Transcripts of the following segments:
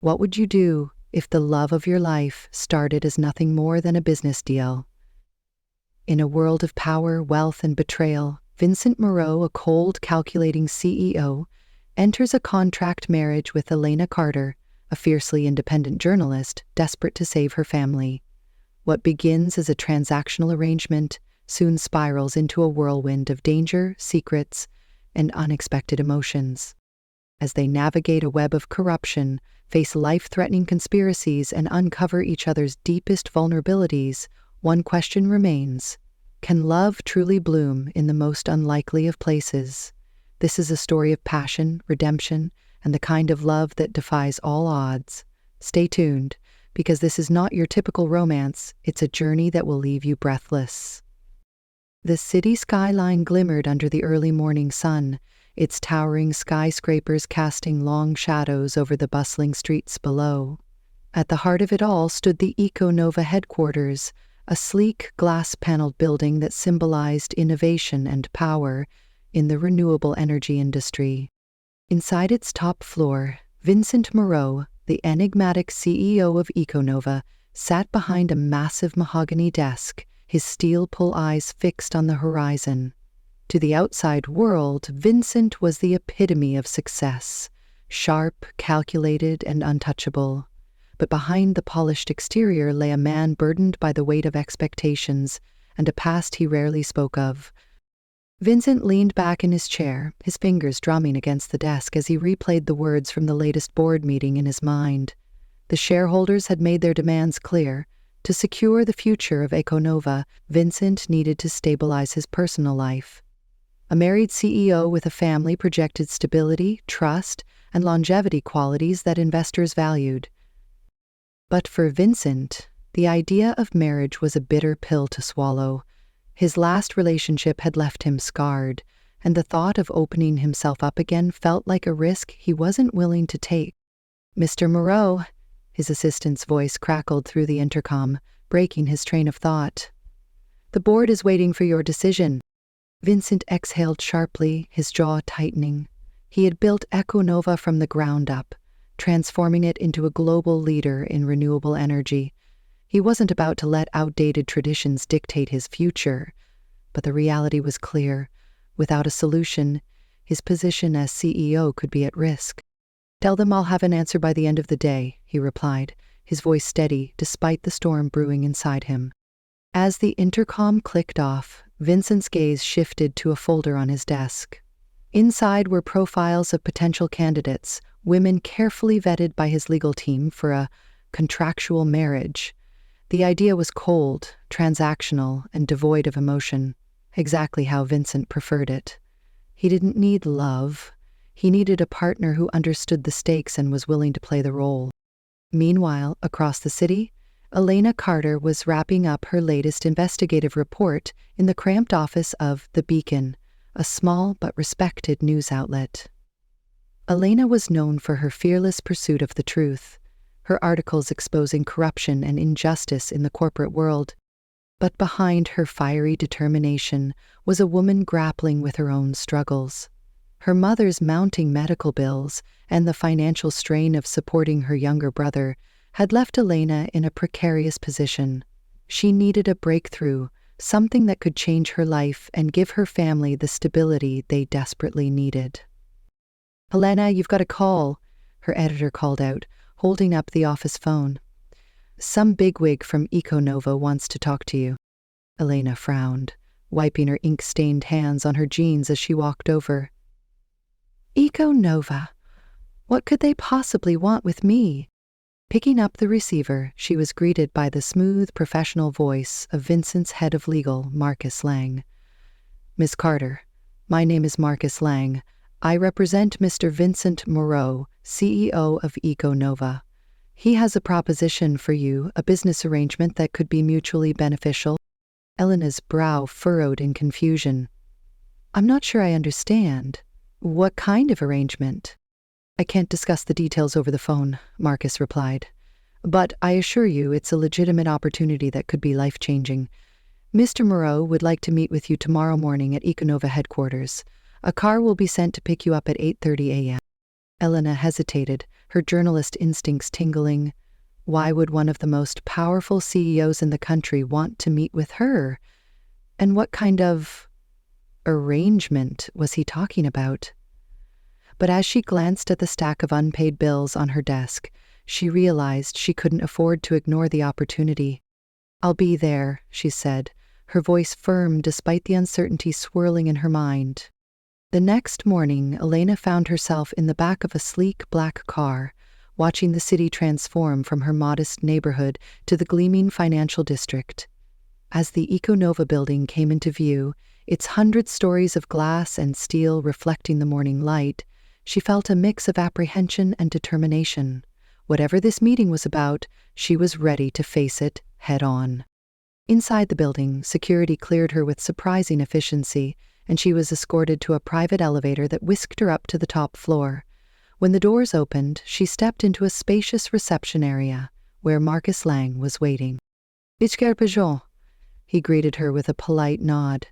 What would you do if the love of your life started as nothing more than a business deal? In a world of power, wealth, and betrayal, Vincent Moreau, a cold, calculating CEO, enters a contract marriage with Elena Carter, a fiercely independent journalist desperate to save her family. What begins as a transactional arrangement soon spirals into a whirlwind of danger, secrets, and unexpected emotions. As they navigate a web of corruption, face life-threatening conspiracies, and uncover each other's deepest vulnerabilities, one question remains: can love truly bloom in the most unlikely of places? This is a story of passion, redemption, and the kind of love that defies all odds. Stay tuned, because this is not your typical romance, it's a journey that will leave you breathless. The city skyline glimmered under the early morning sun, its towering skyscrapers casting long shadows over the bustling streets below. At the heart of it all stood the EcoNova headquarters, a sleek, glass-paneled building that symbolized innovation and power in the renewable energy industry. Inside its top floor, Vincent Moreau, the enigmatic CEO of EcoNova, sat behind a massive mahogany desk, his steel-pull eyes fixed on the horizon. To the outside world, Vincent was the epitome of success, sharp, calculated, and untouchable. But behind the polished exterior lay a man burdened by the weight of expectations and a past he rarely spoke of. Vincent leaned back in his chair, his fingers drumming against the desk as he replayed the words from the latest board meeting in his mind. The shareholders had made their demands clear. To secure the future of EcoNova, Vincent needed to stabilize his personal life. A married CEO with a family projected stability, trust, and longevity qualities that investors valued. But for Vincent, the idea of marriage was a bitter pill to swallow. His last relationship had left him scarred, and the thought of opening himself up again felt like a risk he wasn't willing to take. "Mr. Moreau," his assistant's voice crackled through the intercom, breaking his train of thought. "The board is waiting for your decision." Vincent exhaled sharply, his jaw tightening. He had built EcoNova from the ground up, transforming it into a global leader in renewable energy. He wasn't about to let outdated traditions dictate his future, but the reality was clear. Without a solution, his position as CEO could be at risk. "Tell them I'll have an answer by the end of the day," he replied, his voice steady despite the storm brewing inside him. As the intercom clicked off, Vincent's gaze shifted to a folder on his desk. Inside were profiles of potential candidates, women carefully vetted by his legal team for a contractual marriage. The idea was cold, transactional, and devoid of emotion, exactly how Vincent preferred it. He didn't need love. He needed a partner who understood the stakes and was willing to play the role. Meanwhile, across the city, Elena Carter was wrapping up her latest investigative report in the cramped office of The Beacon, a small but respected news outlet. Elena was known for her fearless pursuit of the truth, her articles exposing corruption and injustice in the corporate world. But behind her fiery determination was a woman grappling with her own struggles. Her mother's mounting medical bills and the financial strain of supporting her younger brother had left Elena in a precarious position. She needed a breakthrough, something that could change her life and give her family the stability they desperately needed. "Elena, you've got a call," her editor called out, holding up the office phone. "Some bigwig from EcoNova wants to talk to you." Elena frowned, wiping her ink-stained hands on her jeans as she walked over. "EcoNova? What could they possibly want with me?" Picking up the receiver, she was greeted by the smooth, professional voice of Vincent's head of legal, Marcus Lang. "Miss Carter, my name is Marcus Lang. I represent Mr. Vincent Moreau, CEO of EcoNova. He has a proposition for you, a business arrangement that could be mutually beneficial." Elena's brow furrowed in confusion. "I'm not sure I understand. What kind of arrangement?" "I can't discuss the details over the phone," Marcus replied. "But I assure you it's a legitimate opportunity that could be life-changing. Mr. Moreau would like to meet with you tomorrow morning at EcoNova headquarters. A car will be sent to pick you up at 8:30 a.m. Elena hesitated, her journalist instincts tingling. Why would one of the most powerful CEOs in the country want to meet with her? And what kind of arrangement was he talking about? But as she glanced at the stack of unpaid bills on her desk, she realized she couldn't afford to ignore the opportunity. "I'll be there," she said, her voice firm despite the uncertainty swirling in her mind. The next morning, Elena found herself in the back of a sleek black car, watching the city transform from her modest neighborhood to the gleaming financial district. As the Econova building came into view, its 100 stories of glass and steel reflecting the morning light, she felt a mix of apprehension and determination. Whatever this meeting was about, she was ready to face it head-on. Inside the building, security cleared her with surprising efficiency, and she was escorted to a private elevator that whisked her up to the top floor. When the doors opened, she stepped into a spacious reception area, where Marcus Lang was waiting. "Isker Pigeon," he greeted her with a polite nod.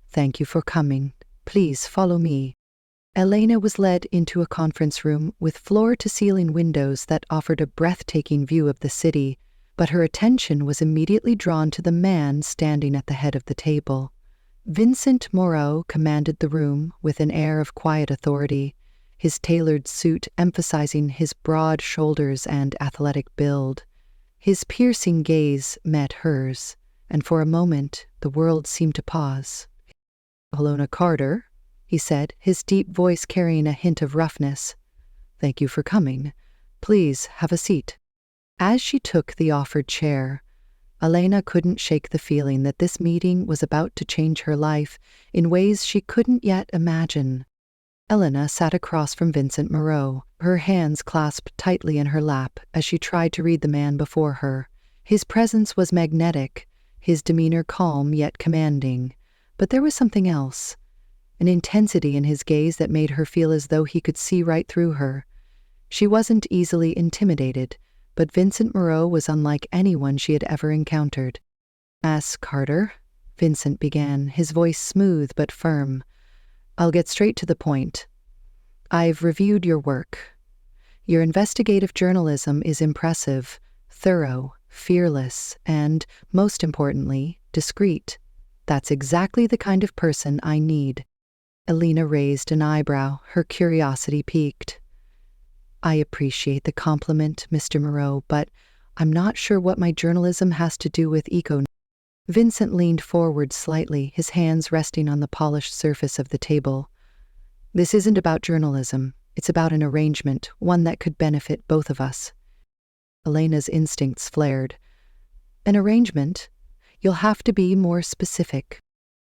"Thank you for coming. Please follow me." Elena was led into a conference room with floor-to-ceiling windows that offered a breathtaking view of the city, but her attention was immediately drawn to the man standing at the head of the table. Vincent Moreau commanded the room with an air of quiet authority, his tailored suit emphasizing his broad shoulders and athletic build. His piercing gaze met hers, and for a moment the world seemed to pause. "Helena Carter," he said, his deep voice carrying a hint of roughness. "Thank you for coming. Please have a seat." As she took the offered chair, Elena couldn't shake the feeling that this meeting was about to change her life in ways she couldn't yet imagine. Elena sat across from Vincent Moreau, her hands clasped tightly in her lap as she tried to read the man before her. His presence was magnetic, his demeanor calm yet commanding, but there was something else, an intensity in his gaze that made her feel as though he could see right through her. She wasn't easily intimidated, but Vincent Moreau was unlike anyone she had ever encountered. "Miss Carter," Vincent began, his voice smooth but firm. "I'll get straight to the point. I've reviewed your work. Your investigative journalism is impressive, thorough, fearless, and, most importantly, discreet. That's exactly the kind of person I need." Elena raised an eyebrow, her curiosity piqued. "I appreciate the compliment, Mr. Moreau, but I'm not sure what my journalism has to do with eco." Vincent leaned forward slightly, his hands resting on the polished surface of the table. "This isn't about journalism. It's about an arrangement, one that could benefit both of us." Elena's instincts flared. "An arrangement? You'll have to be more specific."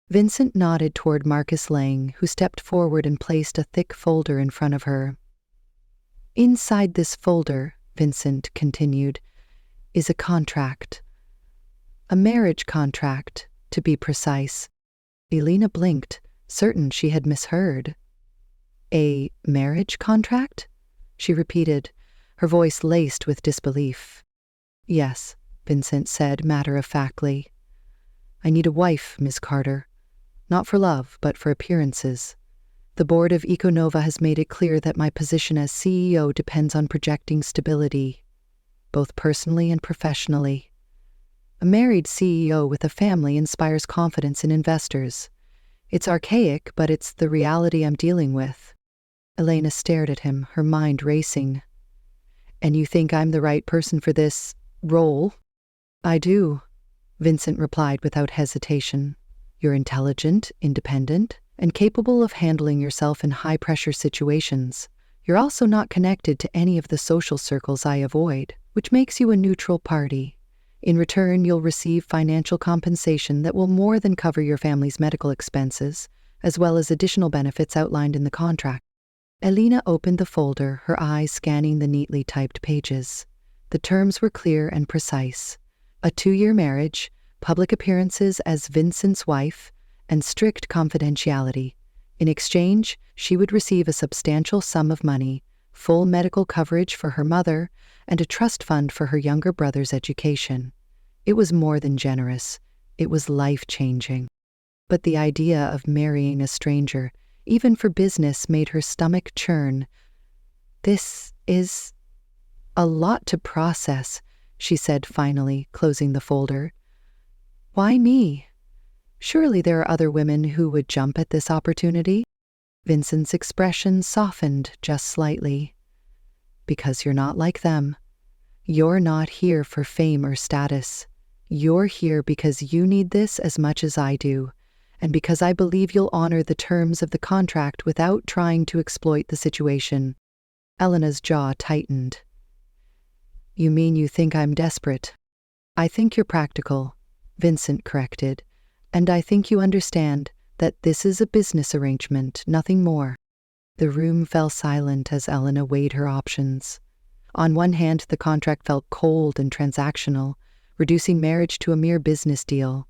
Vincent nodded toward Marcus Lang, who stepped forward and placed a thick folder in front of her. "Inside this folder," Vincent continued, "is a contract. A marriage contract, to be precise." Elena blinked, certain she had misheard. "A marriage contract?" she repeated, her voice laced with disbelief. "Yes," Vincent said matter-of-factly. "I need a wife, Miss Carter. Not for love, but for appearances. The board of Econova has made it clear that my position as CEO depends on projecting stability, both personally and professionally. A married CEO with a family inspires confidence in investors. It's archaic, but it's the reality I'm dealing with." Elena stared at him, her mind racing. "And you think I'm the right person for this role?" "I do," Vincent replied without hesitation. "You're intelligent, independent, and capable of handling yourself in high-pressure situations. You're also not connected to any of the social circles I avoid, which makes you a neutral party. In return, you'll receive financial compensation that will more than cover your family's medical expenses, as well as additional benefits outlined in the contract." Elena opened the folder, her eyes scanning the neatly typed pages. The terms were clear and precise. A 2-year marriage, public appearances as Vincent's wife, and strict confidentiality. In exchange, she would receive a substantial sum of money, full medical coverage for her mother, and a trust fund for her younger brother's education. It was more than generous. It was life-changing. But the idea of marrying a stranger, even for business, made her stomach churn. This is a lot to process, she said finally, closing the folder. Why me? Surely there are other women who would jump at this opportunity? Vincent's expression softened just slightly. Because you're not like them. You're not here for fame or status. You're here because you need this as much as I do, and because I believe you'll honor the terms of the contract without trying to exploit the situation. Elena's jaw tightened. You mean you think I'm desperate? I think you're practical, Vincent corrected, and I think you understand that this is a business arrangement, nothing more. The room fell silent as Elena weighed her options. On one hand, the contract felt cold and transactional, reducing marriage to a mere business deal.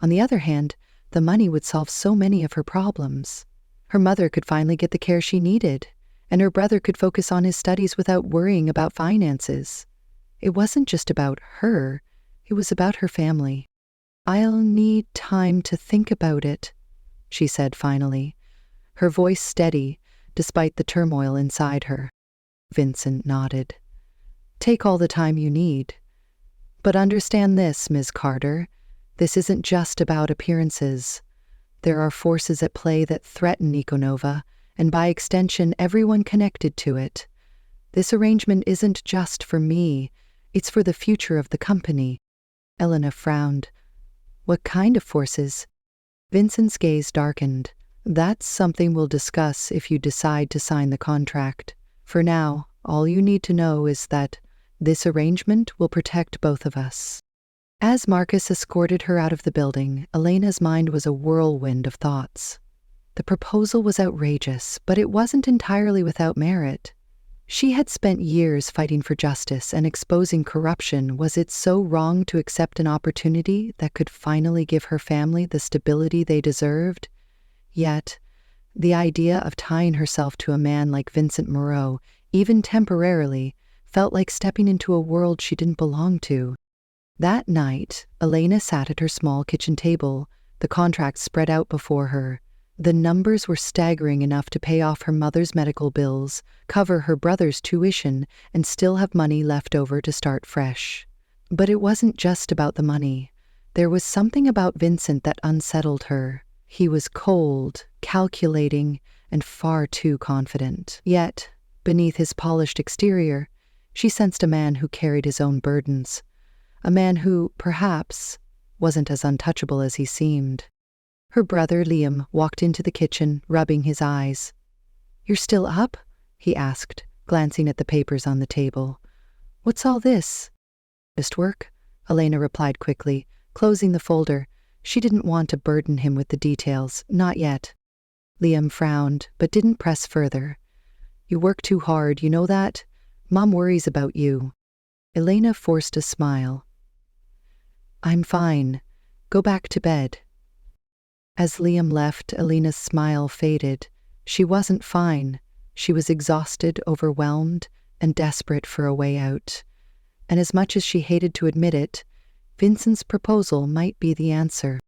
On the other hand, the money would solve so many of her problems. Her mother could finally get the care she needed, and her brother could focus on his studies without worrying about finances. It wasn't just about her, it was about her family. I'll need time to think about it, she said finally, her voice steady despite the turmoil inside her. Vincent nodded. Take all the time you need. But understand this, Ms. Carter, this isn't just about appearances. There are forces at play that threaten Econova, and by extension everyone connected to it. This arrangement isn't just for me, it's for the future of the company. Elena frowned. What kind of forces? Vincent's gaze darkened. That's something we'll discuss if you decide to sign the contract. For now, all you need to know is that this arrangement will protect both of us. As Marcus escorted her out of the building, Elena's mind was a whirlwind of thoughts. The proposal was outrageous, but it wasn't entirely without merit. She had spent years fighting for justice and exposing corruption. Was it so wrong to accept an opportunity that could finally give her family the stability they deserved? Yet, the idea of tying herself to a man like Vincent Moreau, even temporarily, felt like stepping into a world she didn't belong to. That night, Elena sat at her small kitchen table, the contract spread out before her. The numbers were staggering enough to pay off her mother's medical bills, cover her brother's tuition, and still have money left over to start fresh. But it wasn't just about the money. There was something about Vincent that unsettled her. He was cold, calculating, and far too confident. Yet, beneath his polished exterior, she sensed a man who carried his own burdens. A man who, perhaps, wasn't as untouchable as he seemed. Her brother, Liam, walked into the kitchen, rubbing his eyes. "You're still up?" he asked, glancing at the papers on the table. "What's all this?" "Just work," Elena replied quickly, closing the folder. She didn't want to burden him with the details, not yet. Liam frowned, but didn't press further. "You work too hard, you know that? Mom worries about you." Elena forced a smile. "I'm fine. Go back to bed." As Liam left, Elena's smile faded. She wasn't fine. She was exhausted, overwhelmed, and desperate for a way out. And as much as she hated to admit it, Vincent's proposal might be the answer.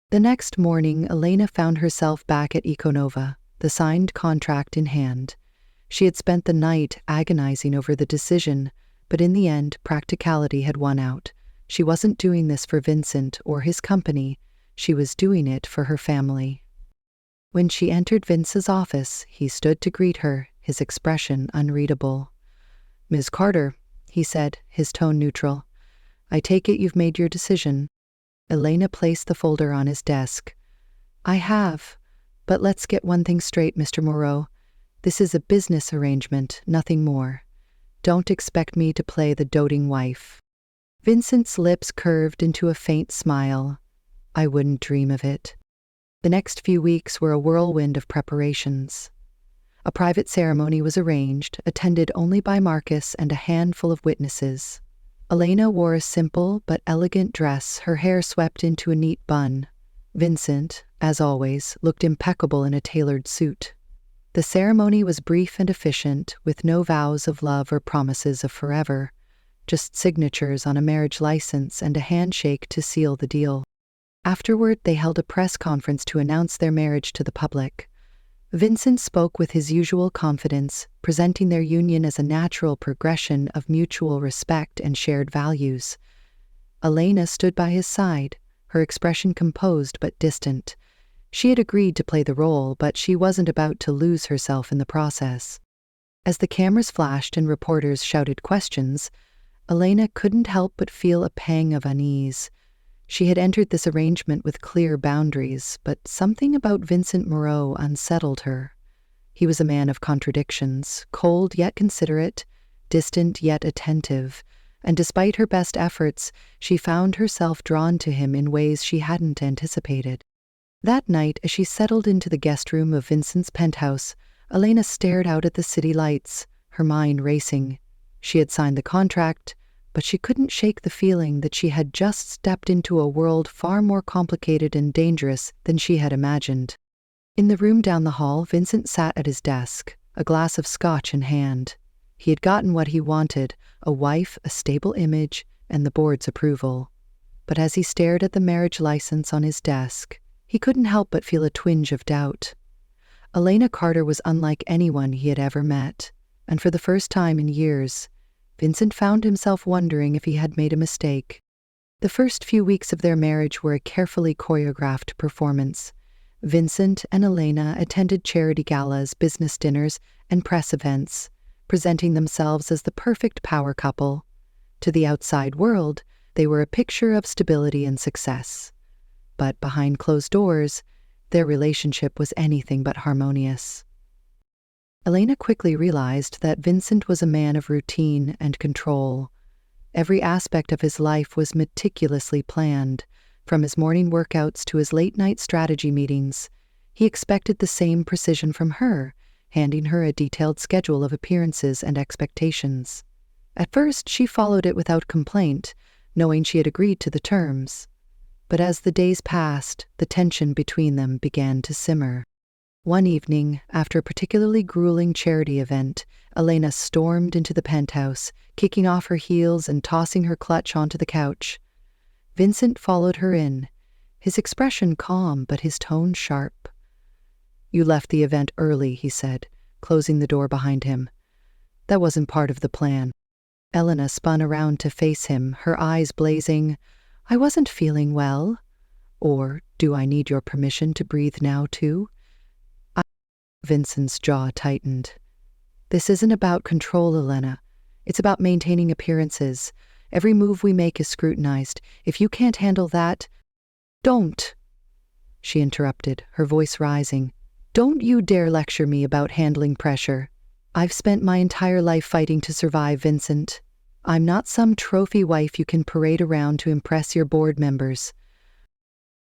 The next morning, Elena found herself back at Econova, the signed contract in hand. She had spent the night agonizing over the decision, but in the end, practicality had won out. She wasn't doing this for Vincent or his company. She was doing it for her family. When she entered Vince's office, he stood to greet her, his expression unreadable. "Ms. Carter," he said, his tone neutral. "I take it you've made your decision." Elena placed the folder on his desk. "I have, but let's get one thing straight, Mr. Moreau. This is a business arrangement, nothing more. Don't expect me to play the doting wife." Vincent's lips curved into a faint smile. "I wouldn't dream of it." The next few weeks were a whirlwind of preparations. A private ceremony was arranged, attended only by Marcus and a handful of witnesses. Elena wore a simple but elegant dress, her hair swept into a neat bun. Vincent, as always, looked impeccable in a tailored suit. The ceremony was brief and efficient, with no vows of love or promises of forever, just signatures on a marriage license and a handshake to seal the deal. Afterward, they held a press conference to announce their marriage to the public. Vincent spoke with his usual confidence, presenting their union as a natural progression of mutual respect and shared values. Elena stood by his side, her expression composed but distant. She had agreed to play the role, but she wasn't about to lose herself in the process. As the cameras flashed and reporters shouted questions, Elena couldn't help but feel a pang of unease. She had entered this arrangement with clear boundaries, but something about Vincent Moreau unsettled her. He was a man of contradictions, cold yet considerate, distant yet attentive, and despite her best efforts, she found herself drawn to him in ways she hadn't anticipated. That night, as she settled into the guest room of Vincent's penthouse, Elena stared out at the city lights, her mind racing. She had signed the contract, but she couldn't shake the feeling that she had just stepped into a world far more complicated and dangerous than she had imagined. In the room down the hall, Vincent sat at his desk, a glass of scotch in hand. He had gotten what he wanted, a wife, a stable image, and the board's approval. But as he stared at the marriage license on his desk, he couldn't help but feel a twinge of doubt. Elena Carter was unlike anyone he had ever met, and for the first time in years, Vincent found himself wondering if he had made a mistake. The first few weeks of their marriage were a carefully choreographed performance. Vincent and Elena attended charity galas, business dinners, and press events, presenting themselves as the perfect power couple. To the outside world, they were a picture of stability and success. But behind closed doors, their relationship was anything but harmonious. Elena quickly realized that Vincent was a man of routine and control. Every aspect of his life was meticulously planned, from his morning workouts to his late-night strategy meetings. He expected the same precision from her, handing her a detailed schedule of appearances and expectations. At first, she followed it without complaint, knowing she had agreed to the terms. But as the days passed, the tension between them began to simmer. One evening, after a particularly grueling charity event, Elena stormed into the penthouse, kicking off her heels and tossing her clutch onto the couch. Vincent followed her in, his expression calm but his tone sharp. "You left the event early," he said, closing the door behind him. "That wasn't part of the plan." Elena spun around to face him, her eyes blazing. "I wasn't feeling well. Or do I need your permission to breathe now, too?" Vincent's jaw tightened. "This isn't about control, Elena. It's about maintaining appearances. Every move we make is scrutinized. If you can't handle that—" "Don't," she interrupted, her voice rising. "Don't you dare lecture me about handling pressure. I've spent my entire life fighting to survive, Vincent. I'm not some trophy wife you can parade around to impress your board members."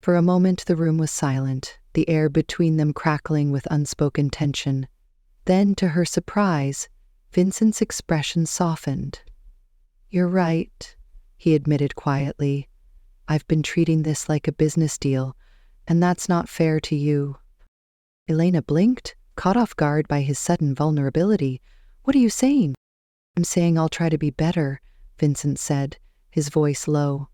For a moment the room was silent, the air between them crackling with unspoken tension. Then, to her surprise, Vincent's expression softened. "You're right," he admitted quietly. "I've been treating this like a business deal, and that's not fair to you." Elena blinked, caught off guard by his sudden vulnerability. "What are you saying?" "I'm saying I'll try to be better," Vincent said, his voice low.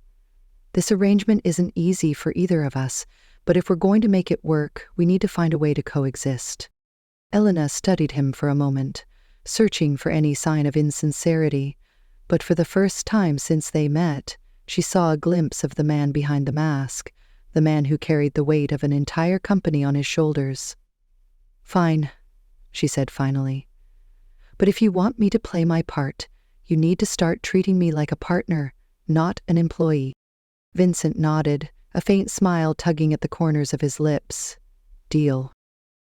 "This arrangement isn't easy for either of us, but if we're going to make it work, we need to find a way to coexist." Elena studied him for a moment, searching for any sign of insincerity, but for the first time since they met, she saw a glimpse of the man behind the mask, the man who carried the weight of an entire company on his shoulders. "Fine," she said finally. "But if you want me to play my part, you need to start treating me like a partner, not an employee." Vincent nodded, a faint smile tugging at the corners of his lips. "Deal."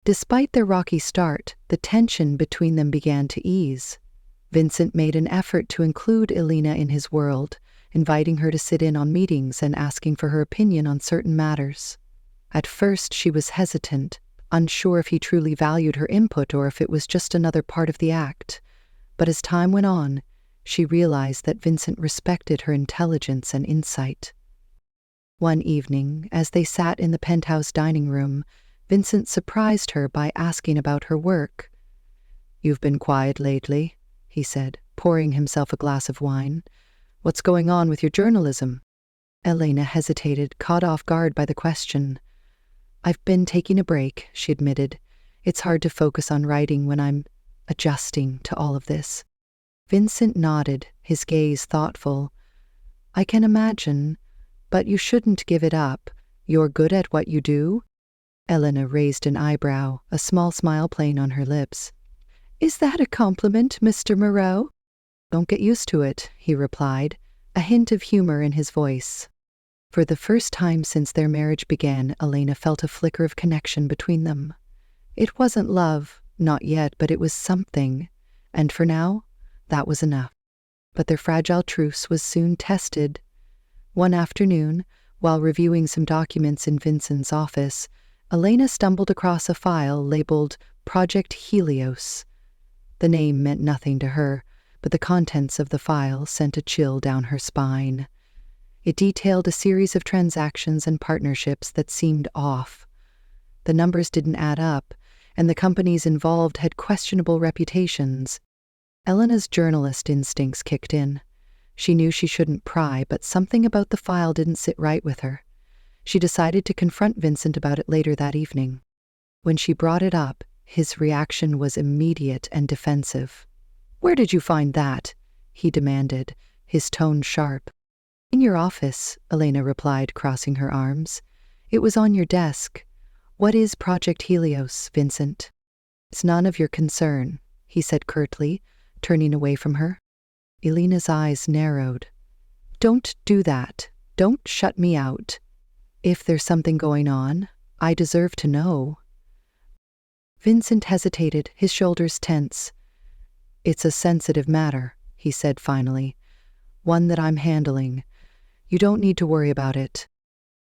Despite their rocky start, the tension between them began to ease. Vincent made an effort to include Elena in his world, inviting her to sit in on meetings and asking for her opinion on certain matters. At first, she was hesitant, unsure if he truly valued her input or if it was just another part of the act. But as time went on, she realized that Vincent respected her intelligence and insight. One evening, as they sat in the penthouse dining room, Vincent surprised her by asking about her work. "You've been quiet lately," he said, pouring himself a glass of wine. "What's going on with your journalism?" Elena hesitated, caught off guard by the question. "I've been taking a break," she admitted. It's hard to focus on writing when I'm adjusting to all of this. Vincent nodded, his gaze thoughtful. I can imagine, but you shouldn't give it up. You're good at what you do? Elena raised an eyebrow, a small smile playing on her lips. Is that a compliment, Mr. Moreau? Don't get used to it, he replied, a hint of humor in his voice. For the first time since their marriage began, Elena felt a flicker of connection between them. It wasn't love, not yet, but it was something, and for now, that was enough. But their fragile truce was soon tested. One afternoon, while reviewing some documents in Vincent's office, Elena stumbled across a file labeled Project Helios. The name meant nothing to her, but the contents of the file sent a chill down her spine. It detailed a series of transactions and partnerships that seemed off. The numbers didn't add up, and the companies involved had questionable reputations. Elena's journalist instincts kicked in. She knew she shouldn't pry, but something about the file didn't sit right with her. She decided to confront Vincent about it later that evening. When she brought it up, his reaction was immediate and defensive. "Where did you find that?" he demanded, his tone sharp. "In your office," Elena replied, crossing her arms. "It was on your desk. What is Project Helios, Vincent?" "It's none of your concern," he said curtly, turning away from her. Elena's eyes narrowed. "Don't do that. Don't shut me out. If there's something going on, I deserve to know." Vincent hesitated, his shoulders tense. "It's a sensitive matter," he said finally. "One that I'm handling. You don't need to worry about it."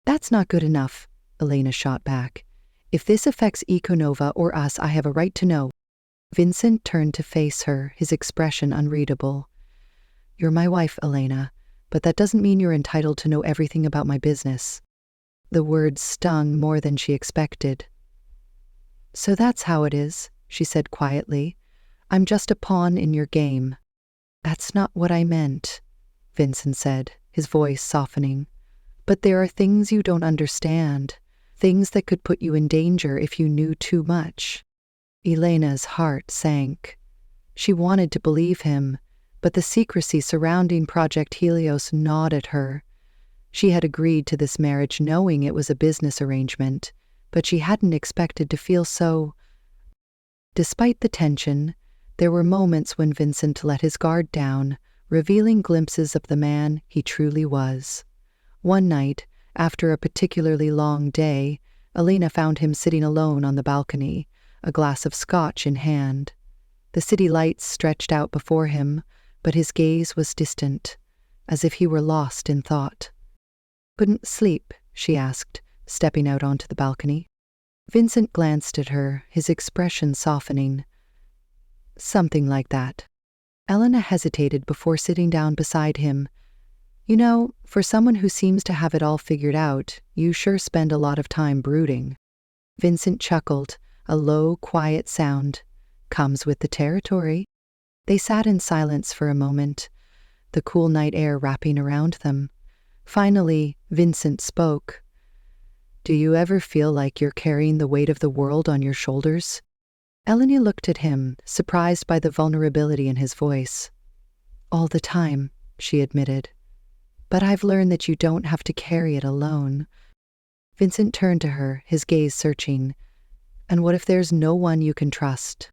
"That's not good enough," Elena shot back. "If this affects Econova or us, I have a right to know." Vincent turned to face her, his expression unreadable. "You're my wife, Elena, but that doesn't mean you're entitled to know everything about my business." The words stung more than she expected. "So that's how it is," she said quietly. "I'm just a pawn in your game." "That's not what I meant," Vincent said, his voice softening. "But there are things you don't understand, things that could put you in danger if you knew too much." Elena's heart sank. She wanted to believe him, but the secrecy surrounding Project Helios gnawed at her. She had agreed to this marriage knowing it was a business arrangement, but she hadn't expected to feel so. Despite the tension, there were moments when Vincent let his guard down, revealing glimpses of the man he truly was. One night, after a particularly long day, Elena found him sitting alone on the balcony, a glass of scotch in hand. The city lights stretched out before him, but his gaze was distant, as if he were lost in thought. "Couldn't sleep?" she asked, stepping out onto the balcony. Vincent glanced at her, his expression softening. "Something like that." Elena hesitated before sitting down beside him. "You know, for someone who seems to have it all figured out, you sure spend a lot of time brooding." Vincent chuckled, a low, quiet sound. "Comes with the territory." They sat in silence for a moment, the cool night air wrapping around them. Finally, Vincent spoke. "Do you ever feel like you're carrying the weight of the world on your shoulders?" Eleni looked at him, surprised by the vulnerability in his voice. "All the time," she admitted. "But I've learned that you don't have to carry it alone." Vincent turned to her, his gaze searching. "And what if there's no one you can trust?"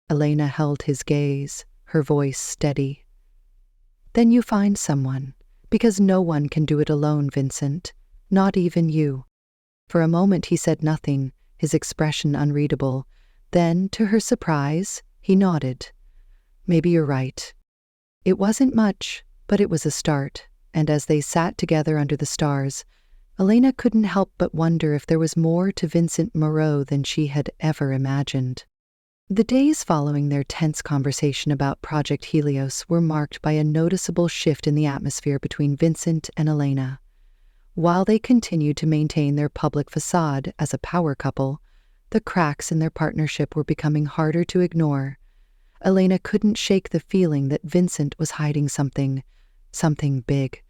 Elena held his gaze, her voice steady. "Then you find someone, because no one can do it alone, Vincent, not even you." For a moment he said nothing, his expression unreadable. Then, to her surprise, he nodded. "Maybe you're right." It wasn't much, but it was a start, and as they sat together under the stars, Elena couldn't help but wonder if there was more to Vincent Moreau than she had ever imagined. The days following their tense conversation about Project Helios were marked by a noticeable shift in the atmosphere between Vincent and Elena. While they continued to maintain their public facade as a power couple, the cracks in their partnership were becoming harder to ignore. Elena couldn't shake the feeling that Vincent was hiding something big,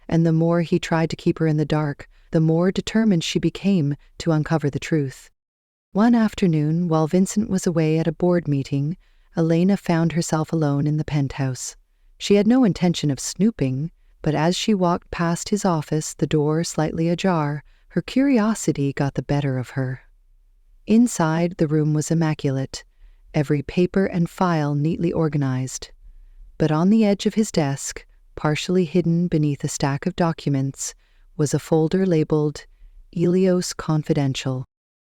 and the more he tried to keep her in the dark, the more determined she became to uncover the truth. One afternoon, while Vincent was away at a board meeting, Elena found herself alone in the penthouse. She had no intention of snooping, but as she walked past his office, the door slightly ajar, her curiosity got the better of her. Inside, the room was immaculate, every paper and file neatly organized. But on the edge of his desk, partially hidden beneath a stack of documents, was a folder labeled Elios Confidential.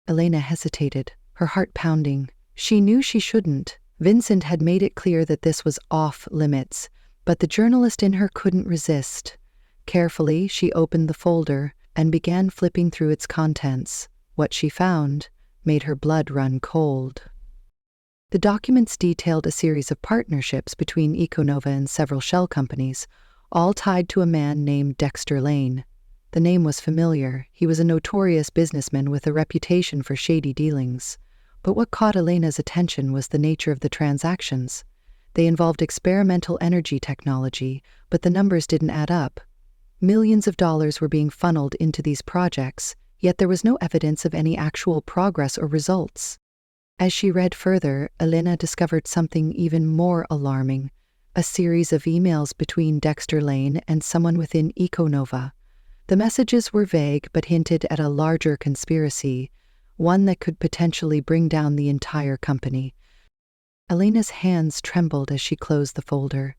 Elena hesitated, her heart pounding. She knew she shouldn't. Vincent had made it clear that this was off limits, but the journalist in her couldn't resist. Carefully, she opened the folder and began flipping through its contents. What she found made her blood run cold. The documents detailed a series of partnerships between Econova and several shell companies, all tied to a man named Dexter Lane. The name was familiar. He was a notorious businessman with a reputation for shady dealings. But what caught Elena's attention was the nature of the transactions. They involved experimental energy technology, but the numbers didn't add up. Millions of dollars were being funneled into these projects, yet there was no evidence of any actual progress or results. As she read further, Elena discovered something even more alarming: a series of emails between Dexter Lane and someone within Econova. The messages were vague but hinted at a larger conspiracy, one that could potentially bring down the entire company. Elena's hands trembled as she closed the folder.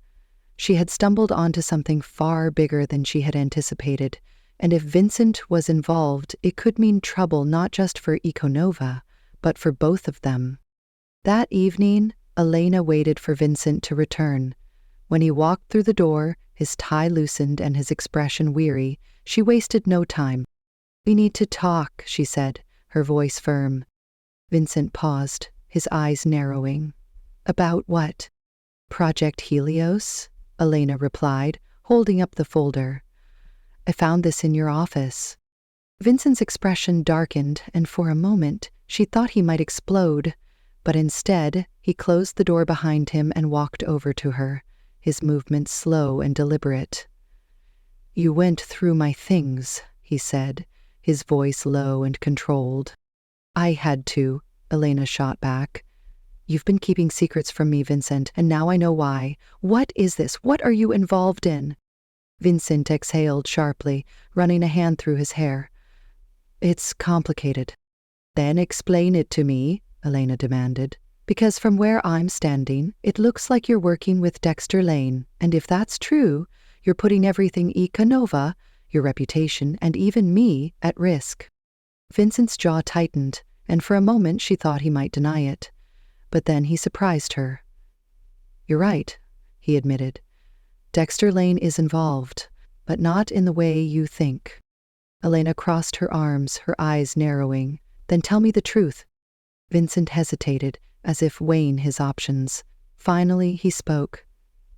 She had stumbled onto something far bigger than she had anticipated, and if Vincent was involved, it could mean trouble not just for Econova, but for both of them. That evening, Elena waited for Vincent to return. When he walked through the door, his tie loosened and his expression weary, she wasted no time. "We need to talk," she said, her voice firm. Vincent paused, his eyes narrowing. "About what?" "Project Helios," Elena replied, holding up the folder. "I found this in your office." Vincent's expression darkened, and for a moment she thought he might explode, but instead he closed the door behind him and walked over to her, his movements slow and deliberate. "You went through my things," he said, his voice low and controlled. "I had to," Elena shot back. "You've been keeping secrets from me, Vincent, and now I know why. What is this? What are you involved in?" Vincent exhaled sharply, running a hand through his hair. "It's complicated." "Then explain it to me," Elena demanded. "Because from where I'm standing, it looks like you're working with Dexter Lane, and if that's true, you're putting everything Econova, your reputation, and even me at risk." Vincent's jaw tightened, and for a moment she thought he might deny it. But then he surprised her. "You're right," he admitted. "Dexter Lane is involved, but not in the way you think." Elena crossed her arms, her eyes narrowing. "Then tell me the truth." Vincent hesitated, as if weighing his options. Finally, he spoke.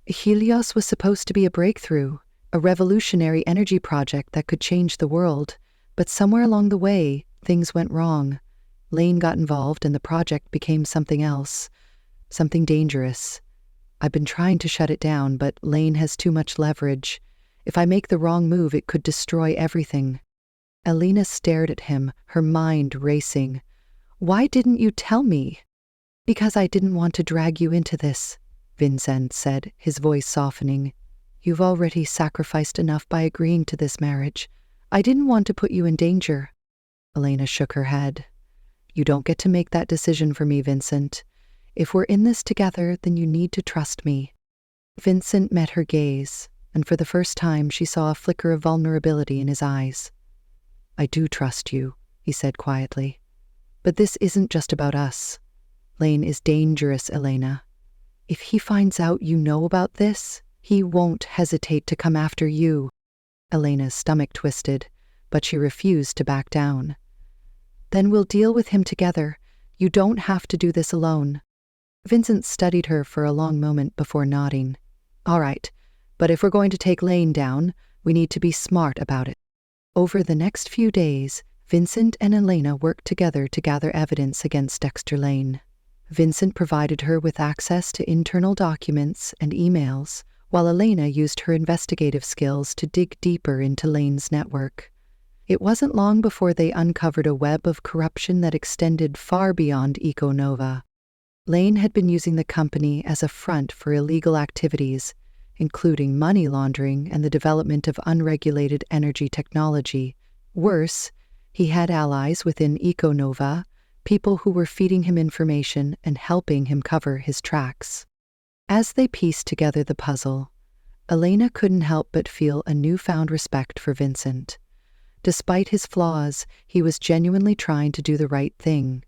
"Helios was supposed to be a breakthrough, a revolutionary energy project that could change the world. But somewhere along the way, things went wrong. Lane got involved and the project became something else, something dangerous. I've been trying to shut it down, but Lane has too much leverage. If I make the wrong move, it could destroy everything." Elena stared at him, her mind racing. "Why didn't you tell me?" "Because I didn't want to drag you into this," Vincent said, his voice softening. "You've already sacrificed enough by agreeing to this marriage. I didn't want to put you in danger." Elena shook her head. "You don't get to make that decision for me, Vincent. If we're in this together, then you need to trust me." Vincent met her gaze, and for the first time she saw a flicker of vulnerability in his eyes. "I do trust you," he said quietly. "But this isn't just about us. Lane is dangerous, Elena. If he finds out you know about this, he won't hesitate to come after you." Elena's stomach twisted, but she refused to back down. "Then we'll deal with him together. You don't have to do this alone." Vincent studied her for a long moment before nodding. "All right, but if we're going to take Lane down, we need to be smart about it." Over the next few days, Vincent and Elena worked together to gather evidence against Dexter Lane. Vincent provided her with access to internal documents and emails, while Elena used her investigative skills to dig deeper into Lane's network. It wasn't long before they uncovered a web of corruption that extended far beyond Econova. Lane had been using the company as a front for illegal activities, including money laundering and the development of unregulated energy technology. Worse, he had allies within Econova, people who were feeding him information and helping him cover his tracks. As they pieced together the puzzle, Elena couldn't help but feel a newfound respect for Vincent. Despite his flaws, he was genuinely trying to do the right thing,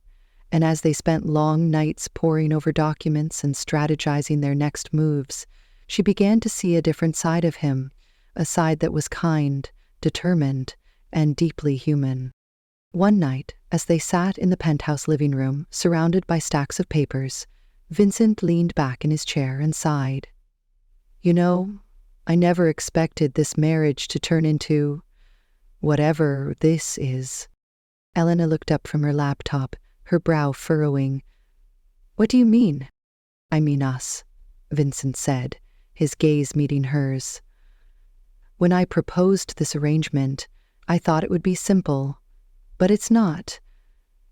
and as they spent long nights poring over documents and strategizing their next moves, she began to see a different side of him, a side that was kind, determined, and deeply human. One night, as they sat in the penthouse living room, surrounded by stacks of papers, Vincent leaned back in his chair and sighed. "You know, I never expected this marriage to turn into whatever this is." Elena looked up from her laptop, her brow furrowing. "What do you mean?" "I mean us," Vincent said, his gaze meeting hers. "When I proposed this arrangement, I thought it would be simple. But it's not.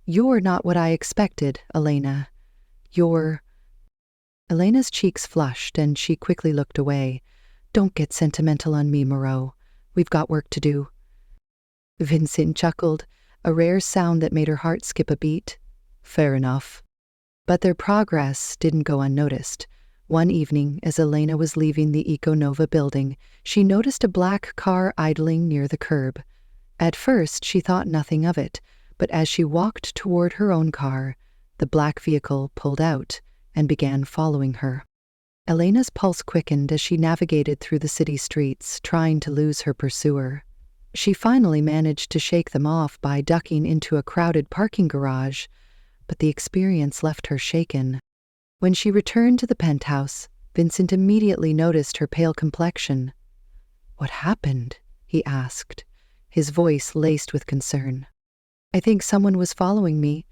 You're not what I expected, Elena. You're—" Elena's cheeks flushed and she quickly looked away. "Don't get sentimental on me, Moreau. We've got work to do." Vincent chuckled, a rare sound that made her heart skip a beat. "Fair enough." But their progress didn't go unnoticed. One evening, as Elena was leaving the Econova building, she noticed a black car idling near the curb. At first, she thought nothing of it, but as she walked toward her own car, the black vehicle pulled out and began following her. Elena's pulse quickened as she navigated through the city streets, trying to lose her pursuer. She finally managed to shake them off by ducking into a crowded parking garage, but the experience left her shaken. When she returned to the penthouse, Vincent immediately noticed her pale complexion. "What happened?" he asked, his voice laced with concern. "I think someone was following me,"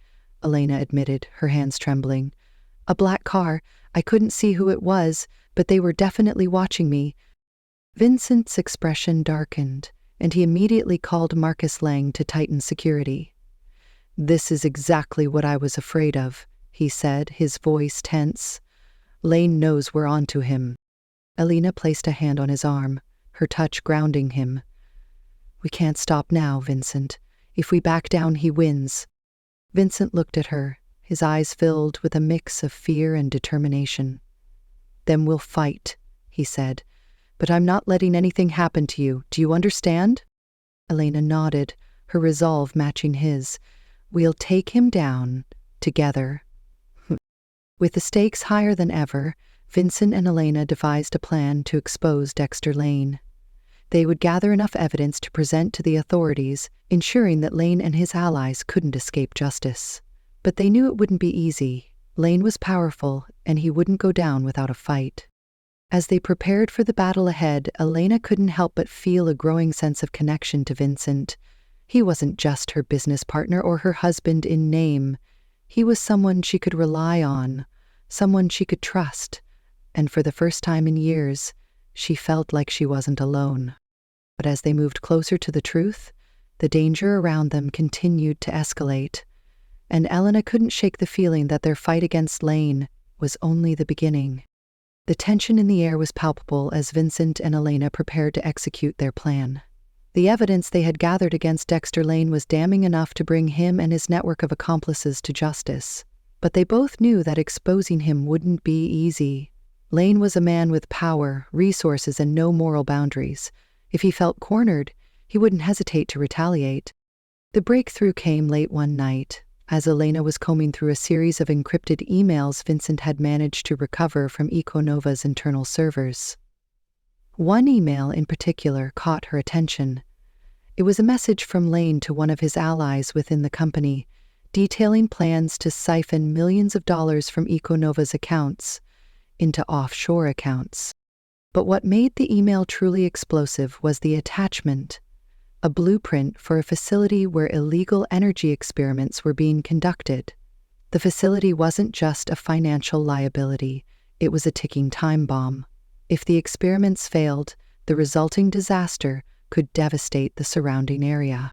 Elena admitted, her hands trembling. "A black car. I couldn't see who it was, but they were definitely watching me." Vincent's expression darkened, and he immediately called Marcus Lang to tighten security. "This is exactly what I was afraid of," he said, his voice tense. "Lane knows we're onto him." Elena placed a hand on his arm, her touch grounding him. "We can't stop now, Vincent. If we back down, he wins." Vincent looked at her, his eyes filled with a mix of fear and determination. "Then we'll fight," he said. "But I'm not letting anything happen to you. Do you understand?" Elena nodded, her resolve matching his. "We'll take him down, together." With the stakes higher than ever, Vincent and Elena devised a plan to expose Dexter Lane. They would gather enough evidence to present to the authorities, ensuring that Lane and his allies couldn't escape justice. But they knew it wouldn't be easy. Lane was powerful, and he wouldn't go down without a fight. As they prepared for the battle ahead, Elena couldn't help but feel a growing sense of connection to Vincent. He wasn't just her business partner or her husband in name. He was someone she could rely on, someone she could trust, and for the first time in years, she felt like she wasn't alone. But as they moved closer to the truth, the danger around them continued to escalate, and Elena couldn't shake the feeling that their fight against Lane was only the beginning. The tension in the air was palpable as Vincent and Elena prepared to execute their plan. The evidence they had gathered against Dexter Lane was damning enough to bring him and his network of accomplices to justice. But they both knew that exposing him wouldn't be easy. Lane was a man with power, resources, and no moral boundaries. If he felt cornered, he wouldn't hesitate to retaliate. The breakthrough came late one night, as Elena was combing through a series of encrypted emails Vincent had managed to recover from Econova's internal servers. One email in particular caught her attention. It was a message from Lane to one of his allies within the company, detailing plans to siphon millions of dollars from Econova's accounts into offshore accounts. But what made the email truly explosive was the attachment, a blueprint for a facility where illegal energy experiments were being conducted. The facility wasn't just a financial liability, it was a ticking time bomb. If the experiments failed, the resulting disaster could devastate the surrounding area.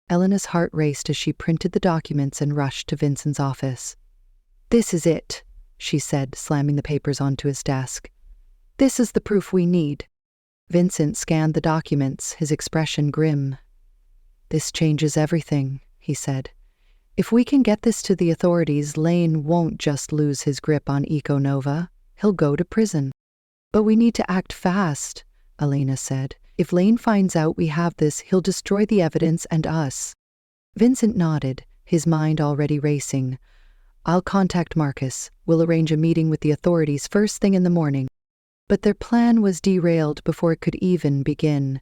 Elena's heart raced as she printed the documents and rushed to Vincent's office. "This is it," she said, slamming the papers onto his desk. "This is the proof we need." Vincent scanned the documents, his expression grim. "This changes everything," he said. "If we can get this to the authorities, Lane won't just lose his grip on Econova. He'll go to prison." "But we need to act fast," Elena said. "If Lane finds out we have this, he'll destroy the evidence and us." Vincent nodded, his mind already racing. "I'll contact Marcus. We'll arrange a meeting with the authorities first thing in the morning." But their plan was derailed before it could even begin.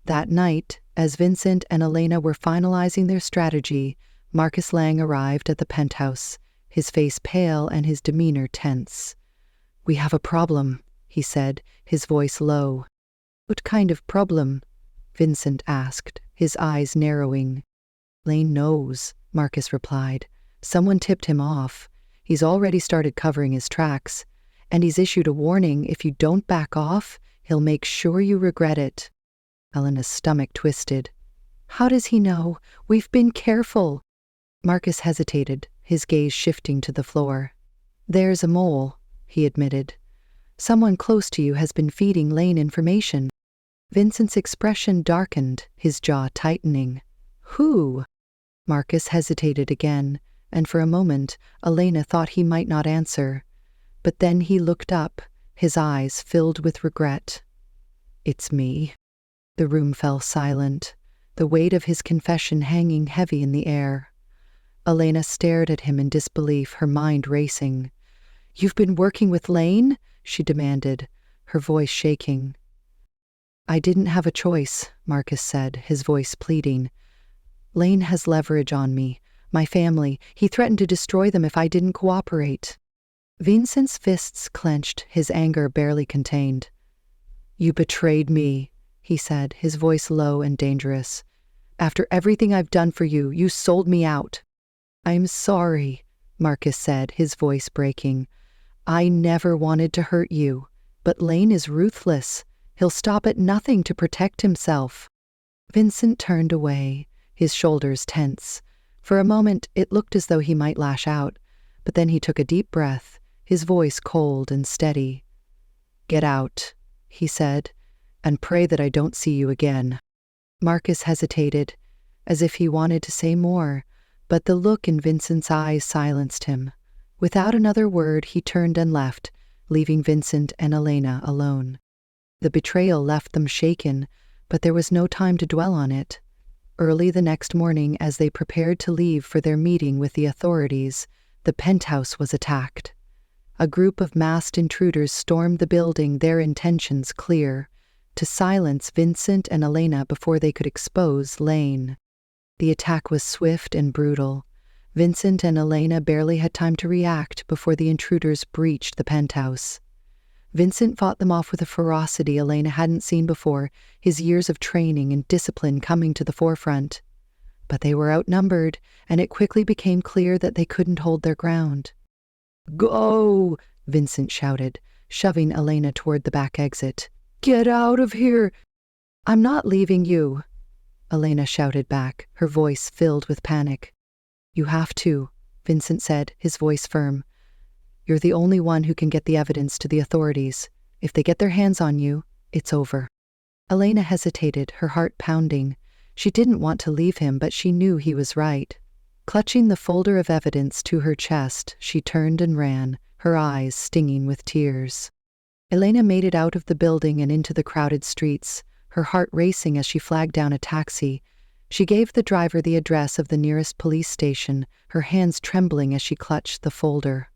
That night, as Vincent and Elena were finalizing their strategy, Marcus Lang arrived at the penthouse, his face pale and his demeanor tense. "We have a problem," he said, his voice low. "What kind of problem?" Vincent asked, his eyes narrowing. "Lane knows," Marcus replied. "Someone tipped him off. He's already started covering his tracks, and he's issued a warning: if you don't back off, he'll make sure you regret it." Elena's stomach twisted. "How does he know? We've been careful." Marcus hesitated, his gaze shifting to the floor. "There's a mole," he admitted. "Someone close to you has been feeding Lane information." Vincent's expression darkened, his jaw tightening. "Who?" Marcus hesitated again, and for a moment Elena thought he might not answer. But then he looked up, his eyes filled with regret. "It's me." The room fell silent, the weight of his confession hanging heavy in the air. Elena stared at him in disbelief, her mind racing. "You've been working with Lane?" she demanded, her voice shaking. "I didn't have a choice," Marcus said, his voice pleading. "Lane has leverage on me, my family. He threatened to destroy them if I didn't cooperate." Vincent's fists clenched, his anger barely contained. "You betrayed me," he said, his voice low and dangerous. "After everything I've done for you, you sold me out." "I'm sorry," Marcus said, his voice breaking. "I never wanted to hurt you, but Lane is ruthless. He'll stop at nothing to protect himself." Vincent turned away, his shoulders tense. For a moment, it looked as though he might lash out, but then he took a deep breath, his voice cold and steady. "Get out," he said, "and pray that I don't see you again." Marcus hesitated, as if he wanted to say more, but the look in Vincent's eyes silenced him. Without another word, he turned and left, leaving Vincent and Elena alone. The betrayal left them shaken, but there was no time to dwell on it. Early the next morning, as they prepared to leave for their meeting with the authorities, the penthouse was attacked. A group of masked intruders stormed the building, their intentions clear: to silence Vincent and Elena before they could expose Lane. The attack was swift and brutal. Vincent and Elena barely had time to react before the intruders breached the penthouse. Vincent fought them off with a ferocity Elena hadn't seen before, his years of training and discipline coming to the forefront. But they were outnumbered, and it quickly became clear that they couldn't hold their ground. "Go!" Vincent shouted, shoving Elena toward the back exit. "Get out of here!" "I'm not leaving you," Elena shouted back, her voice filled with panic. "You have to," Vincent said, his voice firm. "You're the only one who can get the evidence to the authorities. If they get their hands on you, it's over." Elena hesitated, her heart pounding. She didn't want to leave him, but she knew he was right. Clutching the folder of evidence to her chest, she turned and ran, her eyes stinging with tears. Elena made it out of the building and into the crowded streets, her heart racing as she flagged down a taxi. She gave the driver the address of the nearest police station, her hands trembling as she clutched the folder.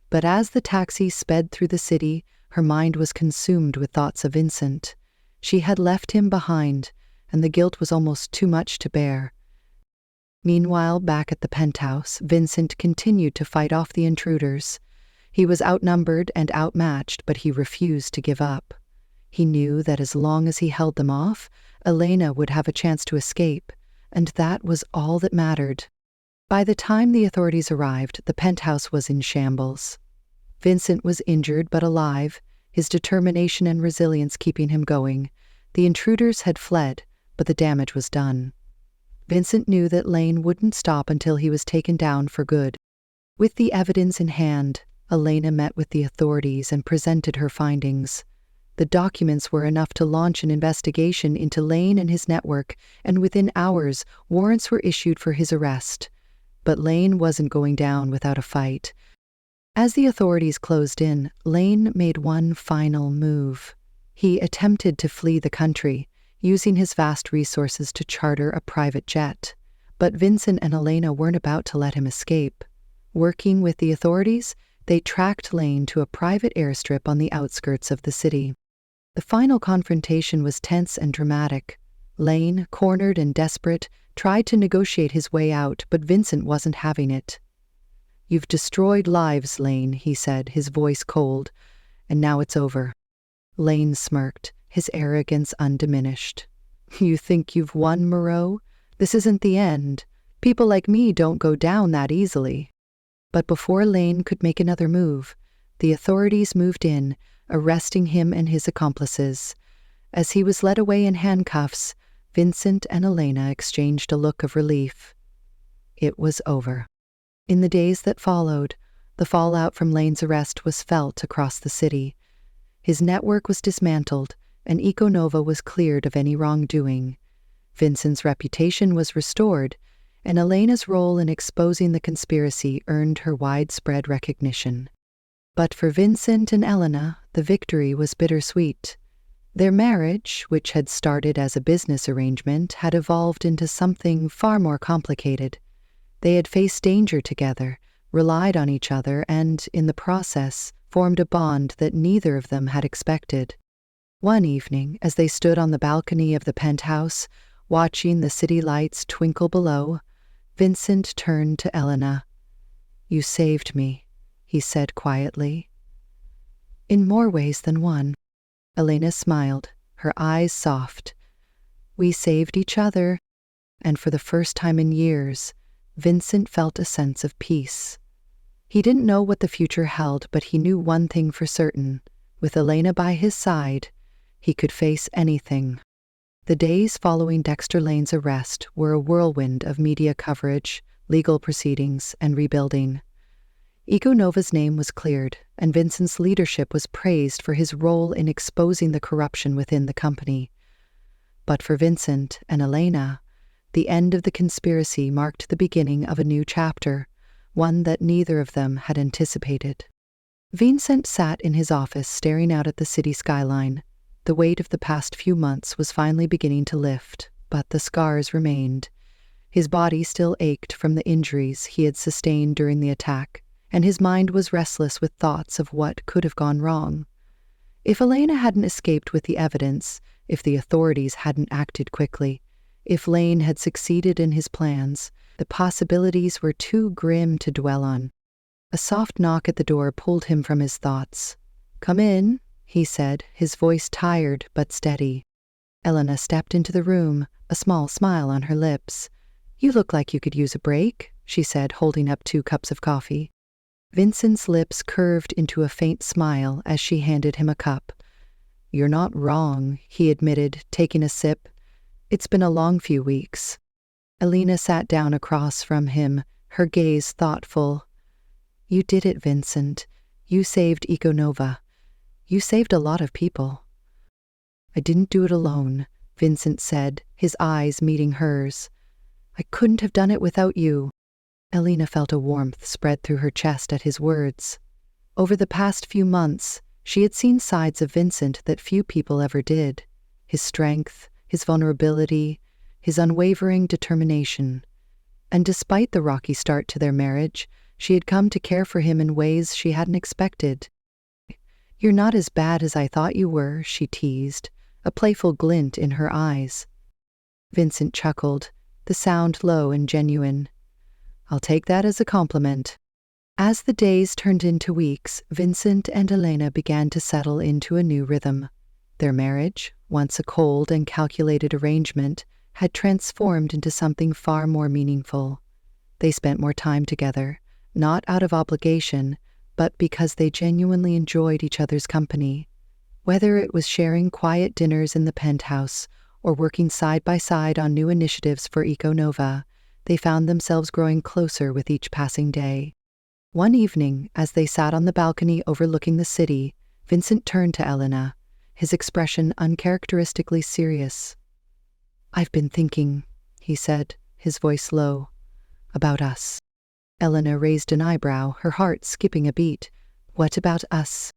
But as the taxi sped through the city, her mind was consumed with thoughts of Vincent. She had left him behind, and the guilt was almost too much to bear. Meanwhile, back at the penthouse, Vincent continued to fight off the intruders. He was outnumbered and outmatched, but he refused to give up. He knew that as long as he held them off, Elena would have a chance to escape, and that was all that mattered. By the time the authorities arrived, the penthouse was in shambles. Vincent was injured but alive, his determination and resilience keeping him going. The intruders had fled, but the damage was done. Vincent knew that Lane wouldn't stop until he was taken down for good. With the evidence in hand, Elena met with the authorities and presented her findings. The documents were enough to launch an investigation into Lane and his network, and within hours, warrants were issued for his arrest. But Lane wasn't going down without a fight. As the authorities closed in, Lane made one final move. He attempted to flee the country, using his vast resources to charter a private jet. But Vincent and Elena weren't about to let him escape. Working with the authorities, they tracked Lane to a private airstrip on the outskirts of the city. The final confrontation was tense and dramatic. Lane, cornered and desperate, tried to negotiate his way out, but Vincent wasn't having it. "You've destroyed lives, Lane," he said, his voice cold, "and now it's over." Lane smirked, his arrogance undiminished. "You think you've won, Moreau? This isn't the end. People like me don't go down that easily." But before Lane could make another move, the authorities moved in, arresting him and his accomplices. As he was led away in handcuffs, Vincent and Elena exchanged a look of relief. It was over. In the days that followed, the fallout from Lane's arrest was felt across the city. His network was dismantled, and Econova was cleared of any wrongdoing. Vincent's reputation was restored, and Elena's role in exposing the conspiracy earned her widespread recognition. But for Vincent and Elena, the victory was bittersweet. Their marriage, which had started as a business arrangement, had evolved into something far more complicated. They had faced danger together, relied on each other, and, in the process, formed a bond that neither of them had expected. One evening, as they stood on the balcony of the penthouse, watching the city lights twinkle below, Vincent turned to Elena. "You saved me," he said quietly. "In more ways than one." Elena smiled, her eyes soft. "We saved each other," and for the first time in years, Vincent felt a sense of peace. He didn't know what the future held, but he knew one thing for certain. With Elena by his side, he could face anything. The days following Dexter Lane's arrest were a whirlwind of media coverage, legal proceedings, and rebuilding. Econova's name was cleared, and Vincent's leadership was praised for his role in exposing the corruption within the company. But for Vincent and Elena, the end of the conspiracy marked the beginning of a new chapter, one that neither of them had anticipated. Vincent sat in his office staring out at the city skyline. The weight of the past few months was finally beginning to lift, but the scars remained. His body still ached from the injuries he had sustained during the attack, and his mind was restless with thoughts of what could have gone wrong. If Elena hadn't escaped with the evidence, if the authorities hadn't acted quickly, if Lane had succeeded in his plans, the possibilities were too grim to dwell on. A soft knock at the door pulled him from his thoughts. "Come in," he said, his voice tired but steady. Elena stepped into the room, a small smile on her lips. "You look like you could use a break," she said, holding up 2 cups of coffee. Vincent's lips curved into a faint smile as she handed him a cup. "You're not wrong," he admitted, taking a sip. "It's been a long few weeks." Elena sat down across from him, her gaze thoughtful. "You did it, Vincent. You saved Econova. You saved a lot of people." "I didn't do it alone," Vincent said, his eyes meeting hers. "I couldn't have done it without you." Elena felt a warmth spread through her chest at his words. Over the past few months, she had seen sides of Vincent that few people ever did. His strength, his vulnerability, his unwavering determination. And despite the rocky start to their marriage, she had come to care for him in ways she hadn't expected. "You're not as bad as I thought you were," she teased, a playful glint in her eyes. Vincent chuckled, the sound low and genuine. "I'll take that as a compliment." As the days turned into weeks, Vincent and Elena began to settle into a new rhythm. Their marriage, once a cold and calculated arrangement, had transformed into something far more meaningful. They spent more time together, not out of obligation, but because they genuinely enjoyed each other's company. Whether it was sharing quiet dinners in the penthouse or working side by side on new initiatives for Econova, they found themselves growing closer with each passing day. One evening, as they sat on the balcony overlooking the city, Vincent turned to Elena, his expression uncharacteristically serious. "I've been thinking," he said, his voice low, "about us." Elena raised an eyebrow, her heart skipping a beat. "What about us?"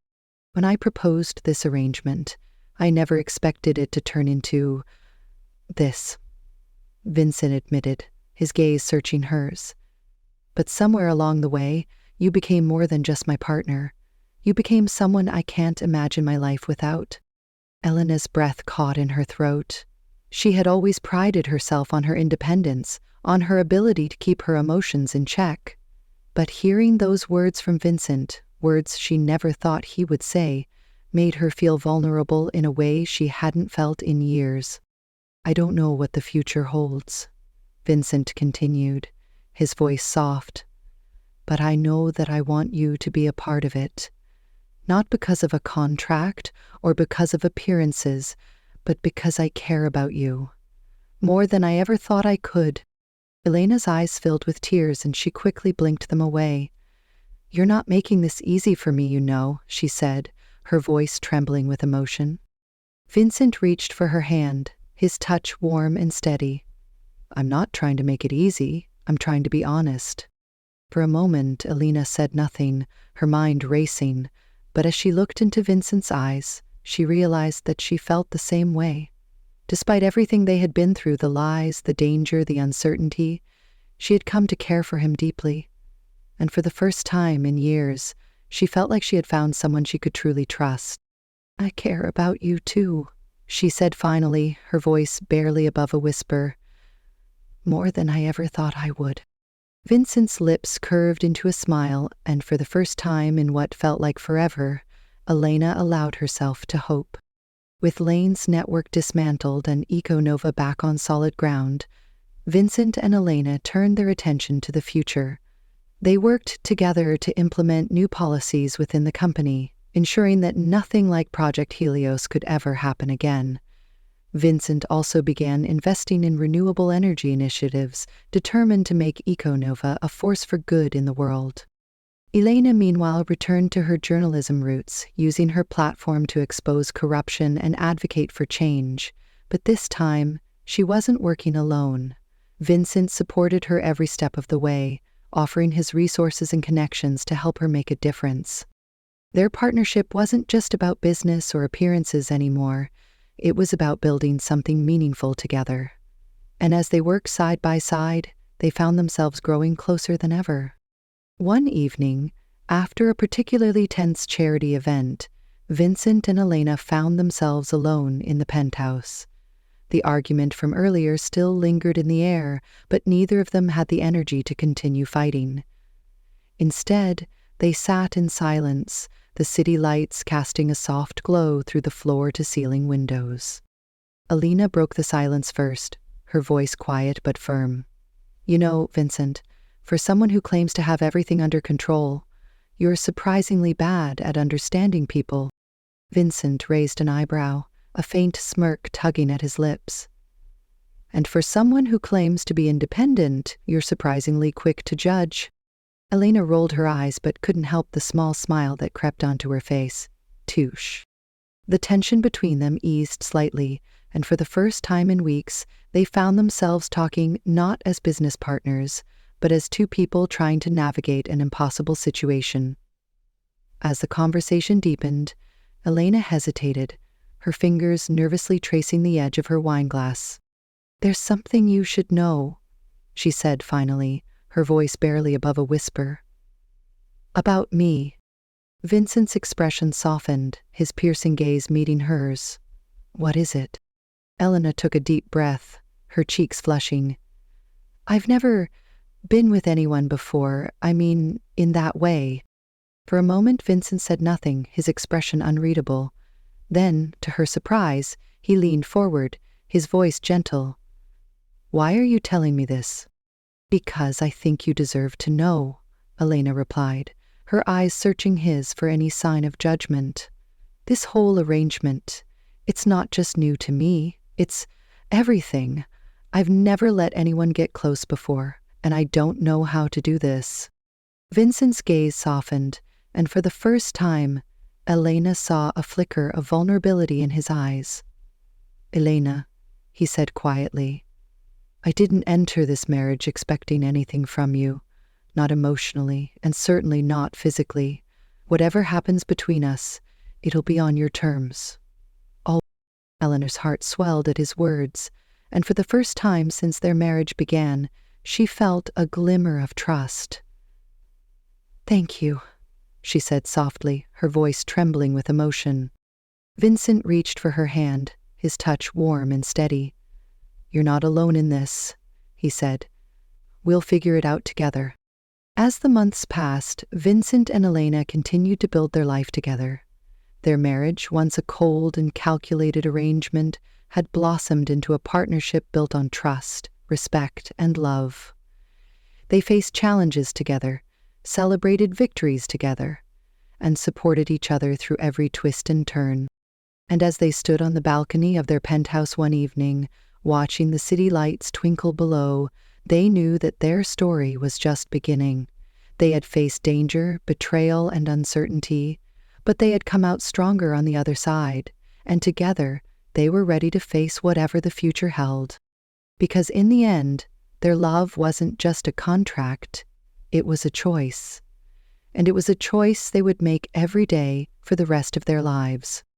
"When I proposed this arrangement, I never expected it to turn into this," Vincent admitted, his gaze searching hers. "But somewhere along the way, you became more than just my partner. You became someone I can't imagine my life without." Elena's breath caught in her throat. She had always prided herself on her independence, on her ability to keep her emotions in check. But hearing those words from Vincent, words she never thought he would say, made her feel vulnerable in a way she hadn't felt in years. "I don't know what the future holds," Vincent continued, his voice soft, "but I know that I want you to be a part of it. Not because of a contract or because of appearances, but because I care about you. More than I ever thought I could." Elena's eyes filled with tears and she quickly blinked them away. "You're not making this easy for me, you know," she said, her voice trembling with emotion. Vincent reached for her hand, his touch warm and steady. "I'm not trying to make it easy. I'm trying to be honest." For a moment, Elena said nothing, her mind racing, but as she looked into Vincent's eyes, she realized that she felt the same way. Despite everything they had been through, the lies, the danger, the uncertainty, she had come to care for him deeply. And for the first time in years, she felt like she had found someone she could truly trust. "I care about you too," she said finally, her voice barely above a whisper. "More than I ever thought I would." Vincent's lips curved into a smile, and for the first time in what felt like forever, Elena allowed herself to hope. With Lane's network dismantled and Econova back on solid ground, Vincent and Elena turned their attention to the future. They worked together to implement new policies within the company, ensuring that nothing like Project Helios could ever happen again. Vincent also began investing in renewable energy initiatives, determined to make Econova a force for good in the world. Elena, meanwhile, returned to her journalism roots, using her platform to expose corruption and advocate for change. But this time, she wasn't working alone. Vincent supported her every step of the way, offering his resources and connections to help her make a difference. Their partnership wasn't just about business or appearances anymore. It was about building something meaningful together. And as they worked side by side, they found themselves growing closer than ever. One evening, after a particularly tense charity event, Vincent and Elena found themselves alone in the penthouse. The argument from earlier still lingered in the air, but neither of them had the energy to continue fighting. Instead, they sat in silence, the city lights casting a soft glow through the floor-to-ceiling windows. Elena broke the silence first, her voice quiet but firm. "You know, Vincent, for someone who claims to have everything under control, you're surprisingly bad at understanding people." Vincent raised an eyebrow, a faint smirk tugging at his lips. "And for someone who claims to be independent, you're surprisingly quick to judge." Elena rolled her eyes but couldn't help the small smile that crept onto her face. Touche. The tension between them eased slightly, and for the first time in weeks, they found themselves talking not as business partners, but as two people trying to navigate an impossible situation. As the conversation deepened, Elena hesitated, her fingers nervously tracing the edge of her wineglass. "There's something you should know," she said finally, her voice barely above a whisper. "About me." Vincent's expression softened, his piercing gaze meeting hers. "What is it?" Elena took a deep breath, her cheeks flushing. "I've never been with anyone before, I mean, in that way." For a moment, Vincent said nothing, his expression unreadable. Then, to her surprise, he leaned forward, his voice gentle. "Why are you telling me this?" "Because I think you deserve to know," Elena replied, her eyes searching his for any sign of judgment. "This whole arrangement, it's not just new to me, it's Everything. I've never let anyone get close before, and I don't know how to do this." Vincent's gaze softened, and for the first time, Elena saw a flicker of vulnerability in his eyes. "Elena," he said quietly, "I didn't enter this marriage expecting anything from you, not emotionally, and certainly not physically. Whatever happens between us, it'll be on your terms." All Eleanor's heart swelled at his words, and for the first time since their marriage began, she felt a glimmer of trust. "Thank you," she said softly, her voice trembling with emotion. Vincent reached for her hand, his touch warm and steady. "You're not alone in this," he said. "We'll figure it out together." As the months passed, Vincent and Elena continued to build their life together. Their marriage, once a cold and calculated arrangement, had blossomed into a partnership built on trust, respect, and love. They faced challenges together, celebrated victories together, and supported each other through every twist and turn. And as they stood on the balcony of their penthouse one evening, watching the city lights twinkle below, they knew that their story was just beginning. They had faced danger, betrayal, and uncertainty, but they had come out stronger on the other side, and together they were ready to face whatever the future held. Because in the end, their love wasn't just a contract, it was a choice. And it was a choice they would make every day for the rest of their lives.